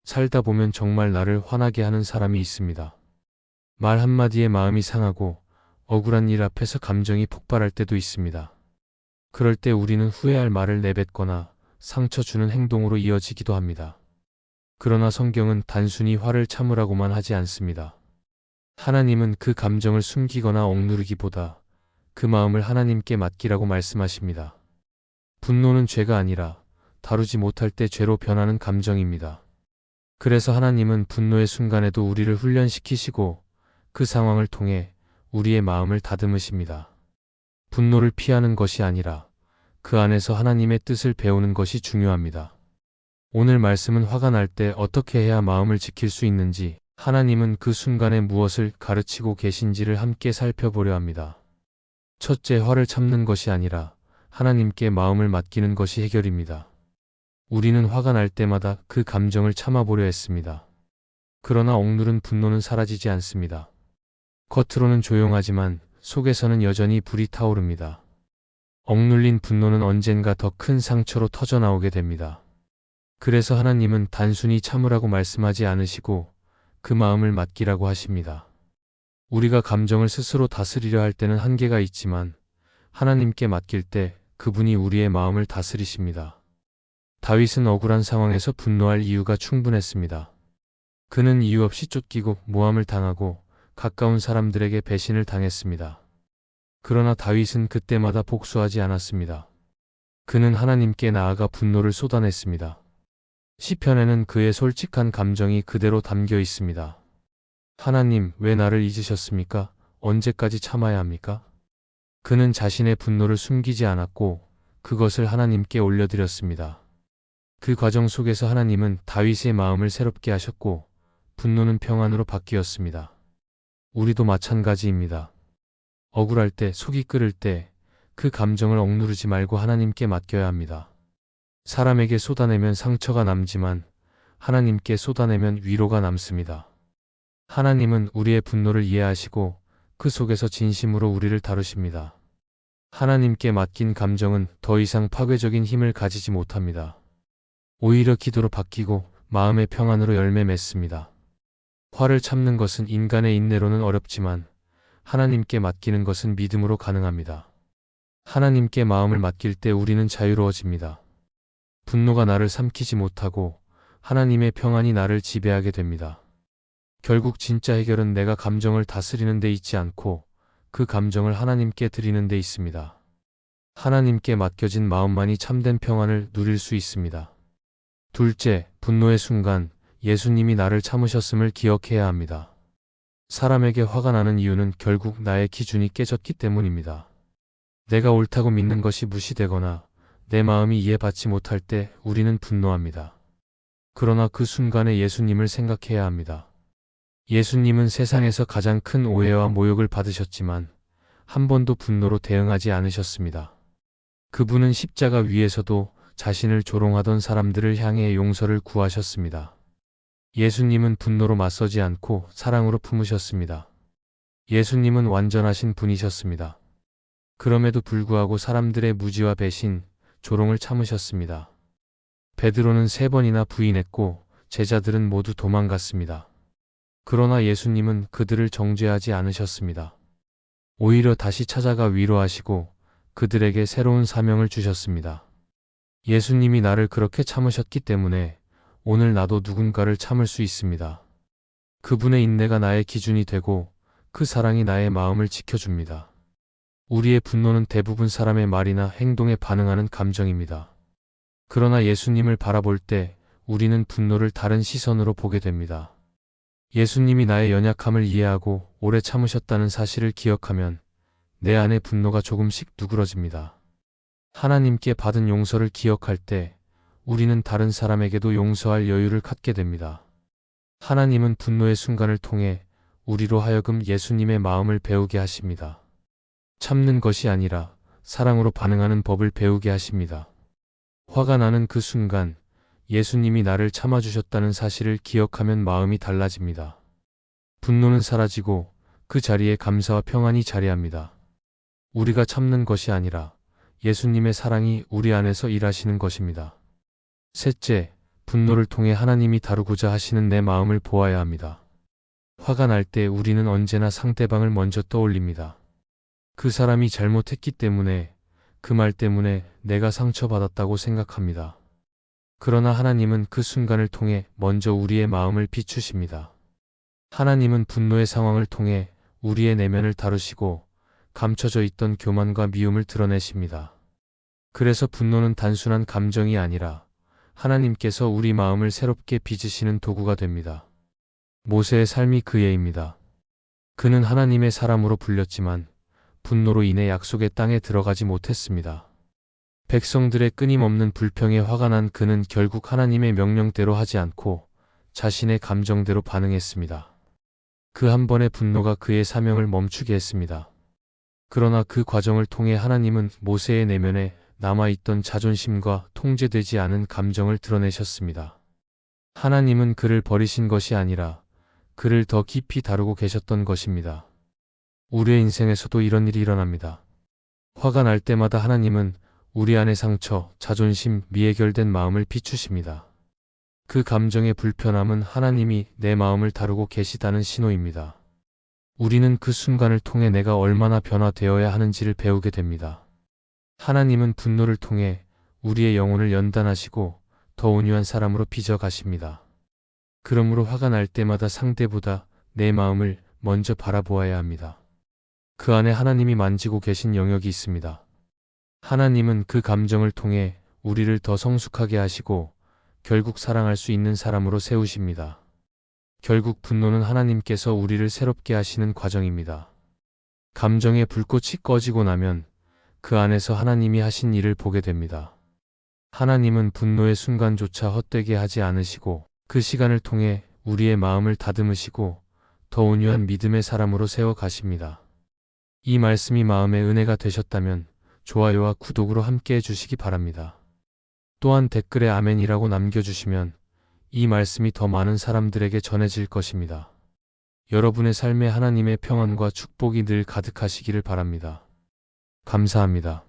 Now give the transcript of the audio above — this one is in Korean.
살다 보면 정말 나를 화나게 하는 사람이 있습니다. 말 한마디에 마음이 상하고 억울한 일 앞에서 감정이 폭발할 때도 있습니다. 그럴 때 우리는 후회할 말을 내뱉거나 상처 주는 행동으로 이어지기도 합니다. 그러나 성경은 단순히 화를 참으라고만 하지 않습니다. 하나님은 그 감정을 숨기거나 억누르기보다 그 마음을 하나님께 맡기라고 말씀하십니다. 분노는 죄가 아니라 다루지 못할 때 죄로 변하는 감정입니다. 그래서 하나님은 분노의 순간에도 우리를 훈련시키시고 그 상황을 통해 우리의 마음을 다듬으십니다. 분노를 피하는 것이 아니라 그 안에서 하나님의 뜻을 배우는 것이 중요합니다. 오늘 말씀은 화가 날 때 어떻게 해야 마음을 지킬 수 있는지, 하나님은 그 순간에 무엇을 가르치고 계신지를 함께 살펴보려 합니다. 첫째, 화를 참는 것이 아니라 하나님께 마음을 맡기는 것이 해결입니다. 우리는 화가 날 때마다 그 감정을 참아보려 했습니다. 그러나 억누른 분노는 사라지지 않습니다. 겉으로는 조용하지만 속에서는 여전히 불이 타오릅니다. 억눌린 분노는 언젠가 더 큰 상처로 터져나오게 됩니다. 그래서 하나님은 단순히 참으라고 말씀하지 않으시고 그 마음을 맡기라고 하십니다. 우리가 감정을 스스로 다스리려 할 때는 한계가 있지만 하나님께 맡길 때 그분이 우리의 마음을 다스리십니다. 다윗은 억울한 상황에서 분노할 이유가 충분했습니다. 그는 이유 없이 쫓기고 모함을 당하고 가까운 사람들에게 배신을 당했습니다. 그러나 다윗은 그때마다 복수하지 않았습니다. 그는 하나님께 나아가 분노를 쏟아냈습니다. 시편에는 그의 솔직한 감정이 그대로 담겨 있습니다. 하나님, 왜 나를 잊으셨습니까? 언제까지 참아야 합니까? 그는 자신의 분노를 숨기지 않았고 그것을 하나님께 올려드렸습니다. 그 과정 속에서 하나님은 다윗의 마음을 새롭게 하셨고 분노는 평안으로 바뀌었습니다. 우리도 마찬가지입니다. 억울할 때, 속이 끓을 때 그 감정을 억누르지 말고 하나님께 맡겨야 합니다. 사람에게 쏟아내면 상처가 남지만 하나님께 쏟아내면 위로가 남습니다. 하나님은 우리의 분노를 이해하시고 그 속에서 진심으로 우리를 다루십니다. 하나님께 맡긴 감정은 더 이상 파괴적인 힘을 가지지 못합니다. 오히려 기도로 바뀌고 마음의 평안으로 열매 맺습니다. 화를 참는 것은 인간의 인내로는 어렵지만 하나님께 맡기는 것은 믿음으로 가능합니다. 하나님께 마음을 맡길 때 우리는 자유로워집니다. 분노가 나를 삼키지 못하고 하나님의 평안이 나를 지배하게 됩니다. 결국 진짜 해결은 내가 감정을 다스리는 데 있지 않고 그 감정을 하나님께 드리는 데 있습니다. 하나님께 맡겨진 마음만이 참된 평안을 누릴 수 있습니다. 둘째, 분노의 순간 예수님이 나를 참으셨음을 기억해야 합니다. 사람에게 화가 나는 이유는 결국 나의 기준이 깨졌기 때문입니다. 내가 옳다고 믿는 것이 무시되거나 내 마음이 이해받지 못할 때 우리는 분노합니다. 그러나 그 순간에 예수님을 생각해야 합니다. 예수님은 세상에서 가장 큰 오해와 모욕을 받으셨지만 한 번도 분노로 대응하지 않으셨습니다. 그분은 십자가 위에서도 자신을 조롱하던 사람들을 향해 용서를 구하셨습니다. 예수님은 분노로 맞서지 않고 사랑으로 품으셨습니다. 예수님은 완전하신 분이셨습니다. 그럼에도 불구하고 사람들의 무지와 배신, 조롱을 참으셨습니다. 베드로는 3번이나 부인했고 제자들은 모두 도망갔습니다. 그러나 예수님은 그들을 정죄하지 않으셨습니다. 오히려 다시 찾아가 위로하시고 그들에게 새로운 사명을 주셨습니다. 예수님이 나를 그렇게 참으셨기 때문에 오늘 나도 누군가를 참을 수 있습니다. 그분의 인내가 나의 기준이 되고 그 사랑이 나의 마음을 지켜줍니다. 우리의 분노는 대부분 사람의 말이나 행동에 반응하는 감정입니다. 그러나 예수님을 바라볼 때 우리는 분노를 다른 시선으로 보게 됩니다. 예수님이 나의 연약함을 이해하고 오래 참으셨다는 사실을 기억하면 내 안의 분노가 조금씩 누그러집니다. 하나님께 받은 용서를 기억할 때 우리는 다른 사람에게도 용서할 여유를 갖게 됩니다. 하나님은 분노의 순간을 통해 우리로 하여금 예수님의 마음을 배우게 하십니다. 참는 것이 아니라 사랑으로 반응하는 법을 배우게 하십니다. 화가 나는 그 순간 예수님이 나를 참아주셨다는 사실을 기억하면 마음이 달라집니다. 분노는 사라지고 그 자리에 감사와 평안이 자리합니다. 우리가 참는 것이 아니라 예수님의 사랑이 우리 안에서 일하시는 것입니다. 셋째, 분노를 통해 하나님이 다루고자 하시는 내 마음을 보아야 합니다. 화가 날 때 우리는 언제나 상대방을 먼저 떠올립니다. 그 사람이 잘못했기 때문에, 그 말 때문에 내가 상처받았다고 생각합니다. 그러나 하나님은 그 순간을 통해 먼저 우리의 마음을 비추십니다. 하나님은 분노의 상황을 통해 우리의 내면을 다루시고 감춰져 있던 교만과 미움을 드러내십니다. 그래서 분노는 단순한 감정이 아니라 하나님께서 우리 마음을 새롭게 빚으시는 도구가 됩니다. 모세의 삶이 그 예입니다. 그는 하나님의 사람으로 불렸지만 분노로 인해 약속의 땅에 들어가지 못했습니다. 백성들의 끊임없는 불평에 화가 난 그는 결국 하나님의 명령대로 하지 않고 자신의 감정대로 반응했습니다. 그 한 번의 분노가 그의 사명을 멈추게 했습니다. 그러나 그 과정을 통해 하나님은 모세의 내면에 남아있던 자존심과 통제되지 않은 감정을 드러내셨습니다. 하나님은 그를 버리신 것이 아니라 그를 더 깊이 다루고 계셨던 것입니다. 우리의 인생에서도 이런 일이 일어납니다. 화가 날 때마다 하나님은 우리 안의 상처, 자존심, 미해결된 마음을 비추십니다. 그 감정의 불편함은 하나님이 내 마음을 다루고 계시다는 신호입니다. 우리는 그 순간을 통해 내가 얼마나 변화되어야 하는지를 배우게 됩니다. 하나님은 분노를 통해 우리의 영혼을 연단하시고 더 온유한 사람으로 빚어 가십니다. 그러므로 화가 날 때마다 상대보다 내 마음을 먼저 바라보아야 합니다. 그 안에 하나님이 만지고 계신 영역이 있습니다. 하나님은 그 감정을 통해 우리를 더 성숙하게 하시고 결국 사랑할 수 있는 사람으로 세우십니다. 결국 분노는 하나님께서 우리를 새롭게 하시는 과정입니다. 감정의 불꽃이 꺼지고 나면 그 안에서 하나님이 하신 일을 보게 됩니다. 하나님은 분노의 순간조차 헛되게 하지 않으시고 그 시간을 통해 우리의 마음을 다듬으시고 더 온유한 믿음의 사람으로 세워 가십니다. 이 말씀이 마음의 은혜가 되셨다면 좋아요와 구독으로 함께 해주시기 바랍니다. 또한 댓글에 아멘이라고 남겨주시면 이 말씀이 더 많은 사람들에게 전해질 것입니다. 여러분의 삶에 하나님의 평안과 축복이 늘 가득하시기를 바랍니다. 감사합니다.